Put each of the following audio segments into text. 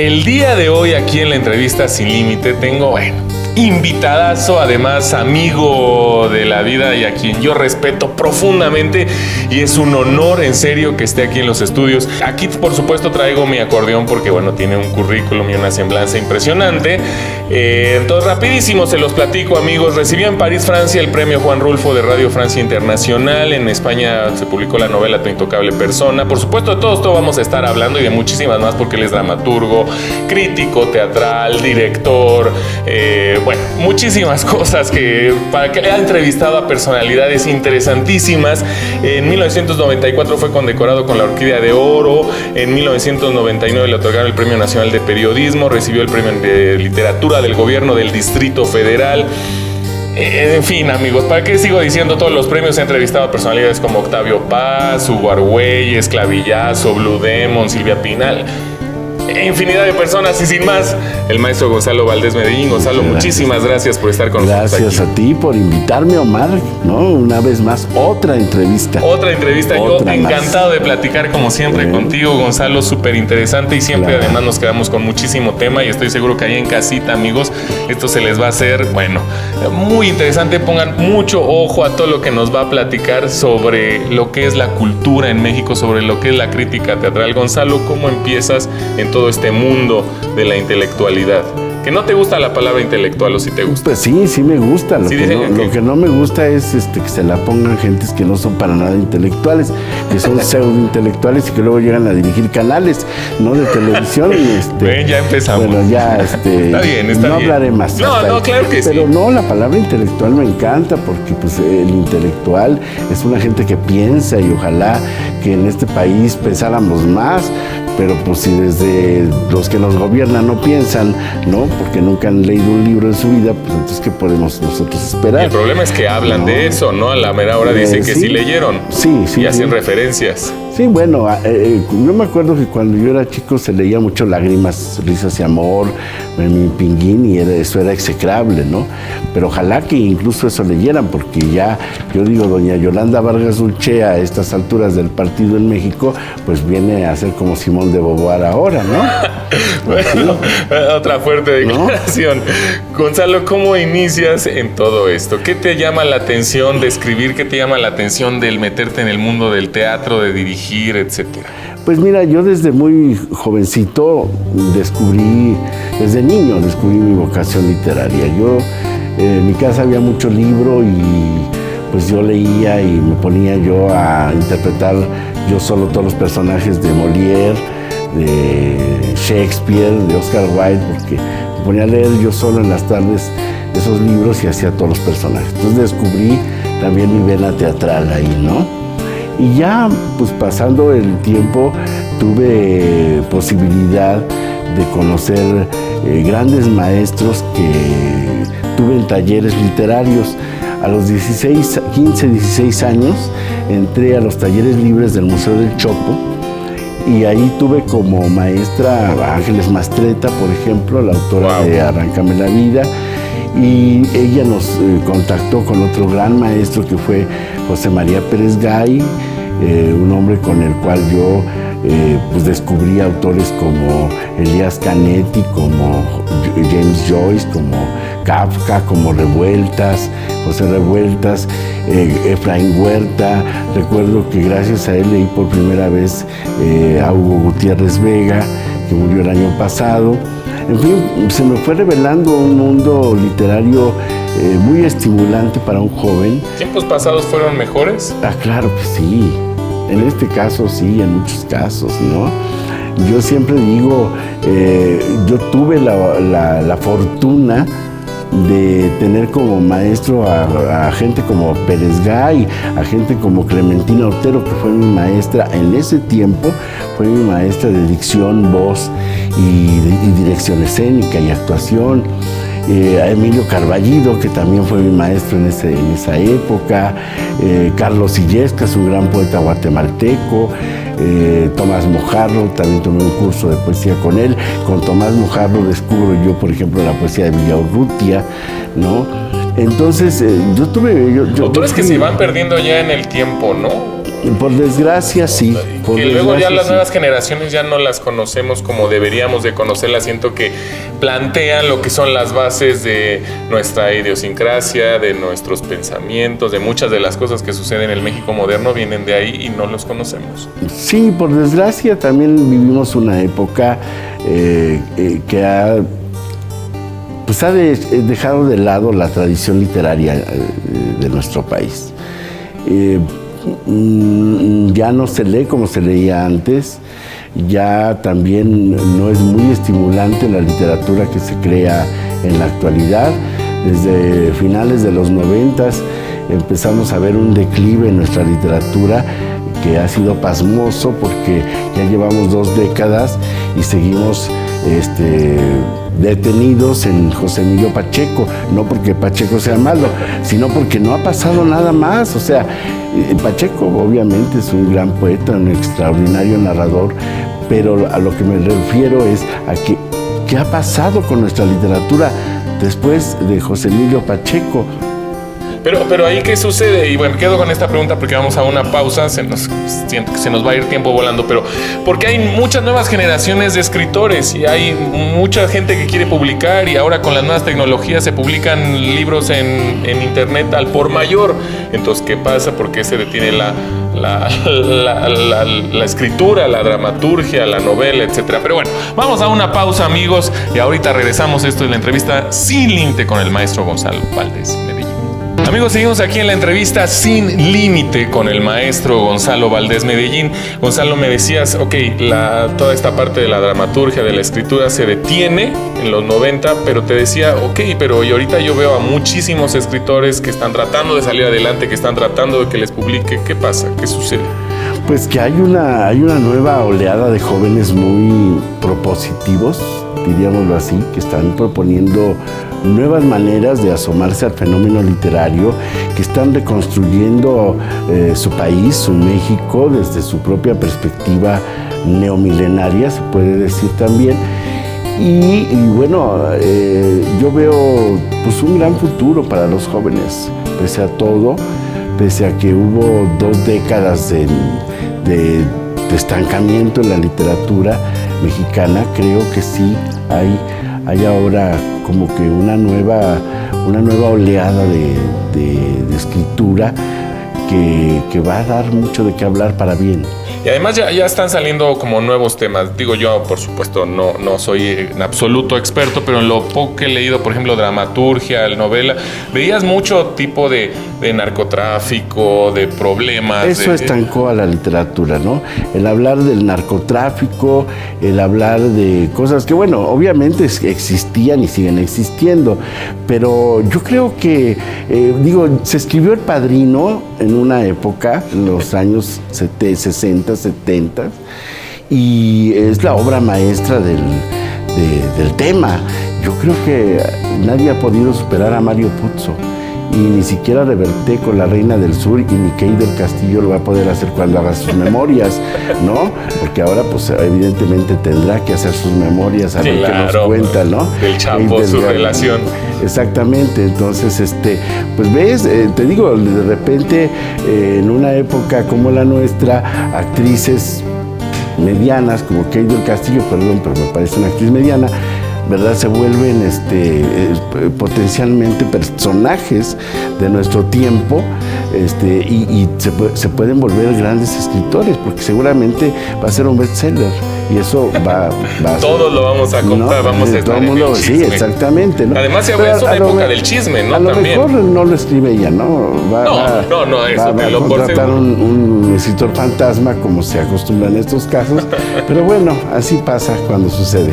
El día de hoy aquí en la entrevista Sin Límite tengo, invitadazo, además amigo de la vida y a quien yo respeto profundamente, y es un honor en serio que esté aquí en los estudios. Aquí por supuesto traigo mi acordeón porque tiene un currículum y una semblanza impresionante. Entonces rapidísimo se los platico, amigos. Recibió en París, Francia, el premio Juan Rulfo de Radio Francia Internacional. En España se publicó la novela Tu intocable persona. Por supuesto de todo esto vamos a estar hablando y de muchísimas más, porque él es dramaturgo, crítico teatral, director, muchísimas cosas para que ha entrevistado a personalidades interesantísimas. En 1994 fue condecorado con la Orquídea de Oro. En 1999 le otorgaron el Premio Nacional de Periodismo. Recibió el Premio de Literatura del Gobierno del Distrito Federal. En fin, amigos, ¿para qué sigo diciendo todos los premios? He entrevistado a personalidades como Octavio Paz, Hugo Argüelles, Clavillazo, Blue Demon, Silvia Pinal, infinidad de personas. Y sin más, el maestro Gonzalo Valdés Medellín. Gonzalo, muchísimas gracias por estar con nosotros aquí. Gracias a ti por invitarme, Omar, ¿no? Una vez más, otra entrevista. Yo encantado de platicar como siempre contigo, Gonzalo, súper interesante, y siempre además nos quedamos con muchísimo tema, y estoy seguro que ahí en casita, amigos, esto se les va a hacer, muy interesante. Pongan mucho ojo a todo lo que nos va a platicar sobre lo que es la cultura en México, sobre lo que es la crítica teatral. Gonzalo, ¿cómo empiezas en todo este mundo de la intelectualidad? ¿Que no te gusta la palabra intelectual o si te gusta? Pues sí me gusta. Lo que no me gusta es que se la pongan gentes que no son para nada intelectuales, que son pseudo-intelectuales y que luego llegan a dirigir canales, ¿no? De televisión. Ya empezamos. Bueno, ya, está bien. No hablaré más. No, claro que sí. Pero no, la palabra intelectual me encanta, porque pues el intelectual es una gente que piensa, y ojalá que en este país pensáramos más. Pero pues si desde los que nos gobiernan no piensan, ¿no? Porque nunca han leído un libro en su vida, pues entonces ¿qué podemos nosotros esperar? Y el problema es que hablan de eso, ¿no? A la mera hora dicen que sí leyeron. Sí. Y hacen referencias. Sí, yo me acuerdo que cuando yo era chico se leía mucho Lágrimas, Risas y Amor, Mi Pinguín, y eso era execrable, ¿no? Pero ojalá que incluso eso leyeran, porque ya, yo digo, doña Yolanda Vargas Dulce a estas alturas del partido en México, pues viene a ser como Simón de Beauvoir ahora, ¿no? Otra fuerte declaración. ¿No? Gonzalo, ¿cómo inicias en todo esto? ¿Qué te llama la atención de escribir? ¿Qué te llama la atención del meterte en el mundo del teatro, de dirigir, etcétera? Pues mira, yo desde muy jovencito desde niño descubrí mi vocación literaria. En mi casa había mucho libro, y pues yo leía y me ponía yo a interpretar yo solo todos los personajes de Molière, de Shakespeare, de Oscar Wilde, porque me ponía a leer yo solo en las tardes esos libros y hacía todos los personajes. Entonces descubrí también mi vena teatral ahí, ¿no? Y ya, pues pasando el tiempo, tuve posibilidad de conocer grandes maestros que tuve en talleres literarios. A los 15, 16 años, entré a los talleres libres del Museo del Chopo, y ahí tuve como maestra a Ángeles Mastretta, por ejemplo, la autora de Arráncame la vida, y ella nos contactó con otro gran maestro que fue José María Pérez Gay, un hombre con el cual yo pues descubrí autores como Elías Canetti, como James Joyce, como Kafka, como Revueltas, José Revueltas, Efraín Huerta. Recuerdo que gracias a él leí por primera vez a Hugo Gutiérrez Vega, que murió el año pasado. En fin, se me fue revelando un mundo literario muy estimulante para un joven. ¿Tiempos pasados fueron mejores? Claro que sí. En este caso sí, en muchos casos, ¿no? Yo siempre digo, yo tuve la fortuna de tener como maestro a gente como Pérez Gay, a gente como Clementina Otero, que fue mi maestra en ese tiempo, fue mi maestra de dicción, voz y dirección escénica y actuación. A Emilio Carballido, que también fue mi maestro en esa época, Carlos Illescas, un gran poeta guatemalteco, Tomás Mojarro, también tomé un curso de poesía con él. Con Tomás Mojarro descubro yo, por ejemplo, la poesía de Villaurrutia, ¿no? Entonces, yo tuve... Autores que se van perdiendo ya en el tiempo, ¿no? Por desgracia, sí. Que luego ya las nuevas generaciones ya no las conocemos como deberíamos de conocerlas. Siento que plantean lo que son las bases de nuestra idiosincrasia, de nuestros pensamientos, de muchas de las cosas que suceden en el México moderno vienen de ahí y no los conocemos. Sí, por desgracia también vivimos una época que ha dejado de lado la tradición literaria de nuestro país. Ya no se lee como se leía antes, ya también no es muy estimulante la literatura que se crea en la actualidad. Desde finales de los 90 empezamos a ver un declive en nuestra literatura que ha sido pasmoso porque ya llevamos 2 décadas y seguimos detenidos en José Emilio Pacheco, no porque Pacheco sea malo, sino porque no ha pasado nada más. O sea, Pacheco obviamente es un gran poeta, un extraordinario narrador, pero a lo que me refiero es a que ¿qué ha pasado con nuestra literatura después de José Emilio Pacheco? Pero ahí, ¿qué sucede? Y bueno, me quedo con esta pregunta porque vamos a una pausa, siento que se nos va a ir tiempo volando, pero porque hay muchas nuevas generaciones de escritores y hay mucha gente que quiere publicar y ahora con las nuevas tecnologías se publican libros en internet al por mayor. Entonces, ¿qué pasa? ¿Por qué se detiene la escritura, la dramaturgia, la novela, etcétera? Pero bueno, vamos a una pausa, amigos, y ahorita regresamos. Esto es la entrevista Sin Límite con el maestro Gonzalo Valdez Medellín. Amigos, seguimos aquí en la entrevista Sin Límite con el maestro Gonzalo Valdez Medellín. Gonzalo, me decías, toda esta parte de la dramaturgia, de la escritura se detiene en los 90, pero te decía, pero y ahorita yo veo a muchísimos escritores que están tratando de salir adelante, que están tratando de que les publique. ¿Qué pasa? ¿Qué sucede? Pues que hay una nueva oleada de jóvenes muy propositivos, diríamoslo así, que están proponiendo nuevas maneras de asomarse al fenómeno literario, que están reconstruyendo su país, su México, desde su propia perspectiva neomilenaria, se puede decir también. Y bueno, yo veo pues un gran futuro para los jóvenes, pese a todo, pese a que hubo 2 décadas de estancamiento en la literatura mexicana. Creo que sí hay ahora como que una nueva oleada de escritura que va a dar mucho de qué hablar para bien. Y además ya están saliendo como nuevos temas. Digo, yo por supuesto no soy en absoluto experto, pero en lo poco que he leído, por ejemplo, dramaturgia, novela, veías mucho tipo de narcotráfico, de problemas. Eso estancó a la literatura, ¿no? El hablar del narcotráfico, el hablar de cosas que, bueno, obviamente existían y siguen existiendo, pero yo creo que, se escribió El Padrino en una época, en los años 60, 70, y es la obra maestra del tema. Yo creo que nadie ha podido superar a Mario Puzo, y ni siquiera Reverté con La Reina del Sur, y ni Key del Castillo lo va a poder hacer cuando haga sus memorias, ¿no? Porque ahora, pues, evidentemente tendrá que hacer sus memorias, a ver qué nos cuenta, ¿no? Del Chapo, su relación. Exactamente, entonces, pues ves, te digo, de repente, en una época como la nuestra, actrices medianas, como Key del Castillo, perdón, pero me parece una actriz mediana, ¿verdad? Se vuelven potencialmente personajes de nuestro tiempo, y se pueden volver grandes escritores, porque seguramente va a ser un bestseller, y eso va a todos lo vamos a comprar, ¿no? Vamos a estar en el chisme. Sí, exactamente, ¿no? Además, es una época del chisme, ¿no? A lo también. mejor no lo escribe ella, ¿no? Va a contratar un escritor fantasma, como se acostumbra en estos casos, pero bueno, así pasa cuando sucede.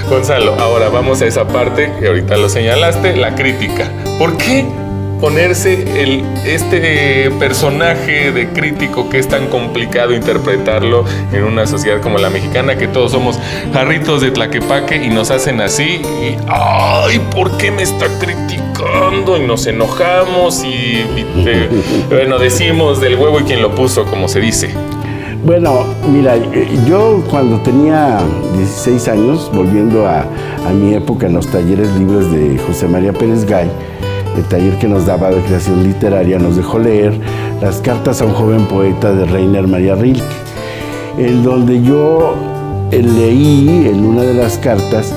Gonzalo, ahora vamos a esa parte que ahorita lo señalaste, la crítica. ¿Por qué ponerse este personaje de crítico que es tan complicado interpretarlo en una sociedad como la mexicana, que todos somos jarritos de Tlaquepaque y nos hacen así? Y ¡ay! ¿Por qué me está criticando? Y nos enojamos y bueno, decimos del huevo y quien lo puso, como se dice. Bueno, mira, yo cuando tenía 16 años, volviendo a mi época en los talleres libres de José María Pérez Gay, el taller que nos daba de creación literaria, nos dejó leer Las cartas a un joven poeta de Rainer Maria Rilke, en donde yo leí en una de las cartas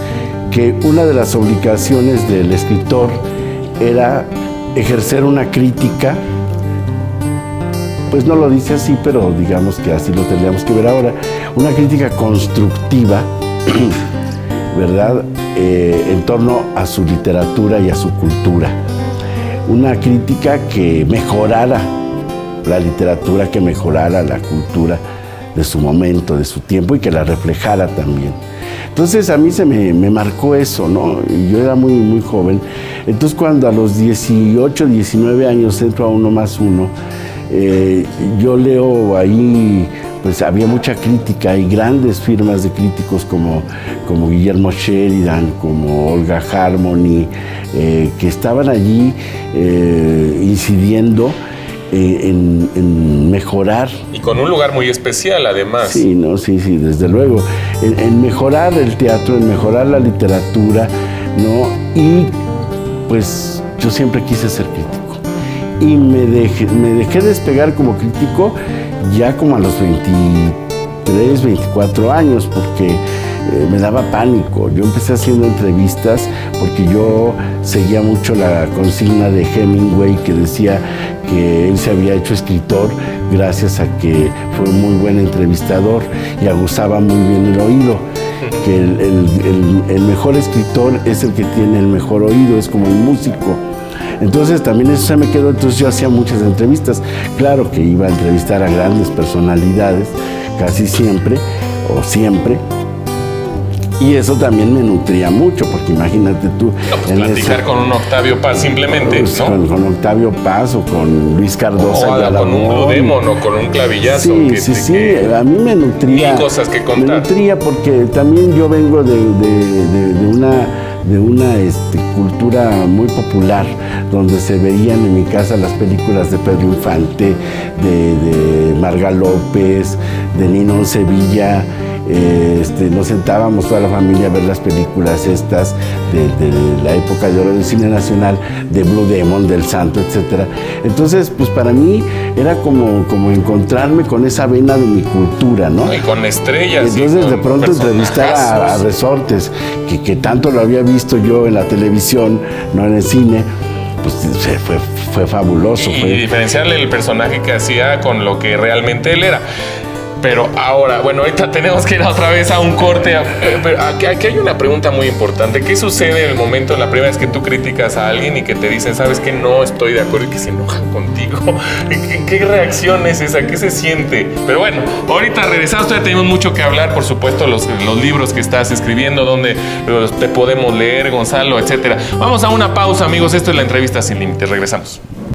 que una de las obligaciones del escritor era ejercer una crítica, pues no lo dice así, pero digamos que así lo tendríamos que ver ahora, una crítica constructiva, ¿verdad?, en torno a su literatura y a su cultura. Una crítica que mejorara la literatura, que mejorara la cultura de su momento, de su tiempo, y que la reflejara también. Entonces a mí se me marcó eso, ¿no? Yo era muy, muy joven. Entonces cuando a los 18, 19 años entro a Uno más Uno, yo leo ahí, pues había mucha crítica y grandes firmas de críticos como Guillermo Sheridan, como Olga Harmony, que estaban allí incidiendo en mejorar. Y con un lugar muy especial, además. Sí, no, sí, desde luego. En mejorar el teatro, en mejorar la literatura, ¿no? Y pues yo siempre quise ser crítico. Y me dejé despegar como crítico ya como a los 23, 24 años, porque me daba pánico. Yo empecé haciendo entrevistas porque yo seguía mucho la consigna de Hemingway, que decía que él se había hecho escritor gracias a que fue un muy buen entrevistador y aguzaba muy bien el oído. Que el mejor escritor es el que tiene el mejor oído, es como el músico. Entonces también eso se me quedó, entonces yo hacía muchas entrevistas. Claro que iba a entrevistar a grandes personalidades, casi siempre, o siempre. Y eso también me nutría mucho, porque imagínate tú... No, pues platicar con un Octavio Paz simplemente, pues, ¿no? Con Octavio Paz o con Luis Cardosa. O con un Blue Demon o con un Clavillazo. Sí, a mí me nutría. Mil cosas que contar. Me nutría porque también yo vengo de una cultura muy popular, donde se veían en mi casa las películas de Pedro Infante, de Marga López, de Ninón Sevilla. Nos sentábamos toda la familia a ver las películas estas de la época de oro del cine nacional, de Blue Demon, del Santo, etc. Entonces, pues para mí era como encontrarme con esa vena de mi cultura, ¿no? Y con estrellas. Entonces, de pronto entrevistar a Resortes, que tanto lo había visto yo en la televisión, no en el cine, pues fue fabuloso. Y diferenciarle el personaje que hacía con lo que realmente él era. Pero ahora, bueno, ahorita tenemos que ir otra vez a un corte. Pero aquí hay una pregunta muy importante. ¿Qué sucede en el momento, la primera vez que tú criticas a alguien y que te dicen, sabes que no estoy de acuerdo y que se enojan contigo? ¿Qué reacción es esa? ¿Qué se siente? Pero bueno, ahorita regresamos, todavía tenemos mucho que hablar. Por supuesto, los libros que estás escribiendo, donde te podemos leer, Gonzalo, etcétera. Vamos a una pausa, amigos. Esto es La Entrevista Sin Límites. Regresamos.